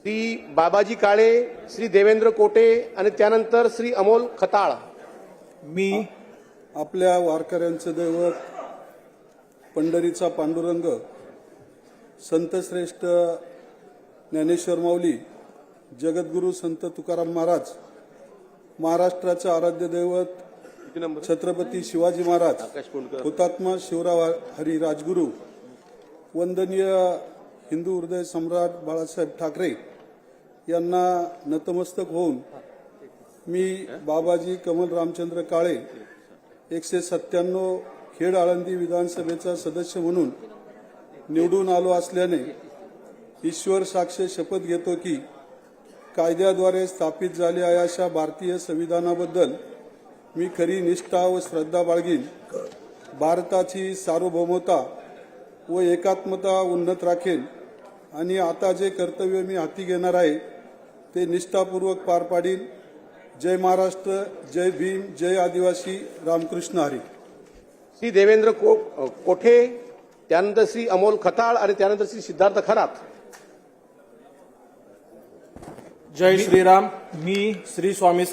श्री बाबाजी काळे, श्री देवेंद्र कोटे आणि त्यानंतर श्री अमोल खताळ। मी आपल्या वारकऱ्यांचं दैवत पंढरीचा पांडुरंग संतश्रेष्ठ ज्ञानेश्वर माऊली, जगद्गुरू संत तुकाराम महाराज, महाराष्ट्राचं आराध्य दैवत छत्रपती शिवाजी महाराज, हुतात्मा शिवराव हरी राजगुरू, वंदनीय हिंदू हृदय सम्राट बाळासाहेब ठाकरे यांना नतमस्तक होऊन मी बाबाजी कमल रामचंद्र काळे 197 खेड आळंदी विधानसभेचा सदस्य म्हणून निवडून आलो असल्याने ईश्वर साक्ष शपथ घेतो की कायद्याद्वारे स्थापित झालेल्या अशा भारतीय संविधानाबद्दल मी खरी निष्ठा व श्रद्धा बाळगीन, भारताची सार्वभौमता व एकात्मता उन्नत राखेन आणि आता जे कर्तव्य मी हाती घेणार आहे ते निष्ठापूर्वक पार पाडीन। जय महाराष्ट्र, जय भीम, जय आदिवासी, रामकृष्ण हरी। श्री देवेंद्र कोठे, त्यानंतर श्री अमोल खताळ आणि त्यानंतर श्री सिद्धार्थ खरात। जय श्रीराम। मी श्री स्वामी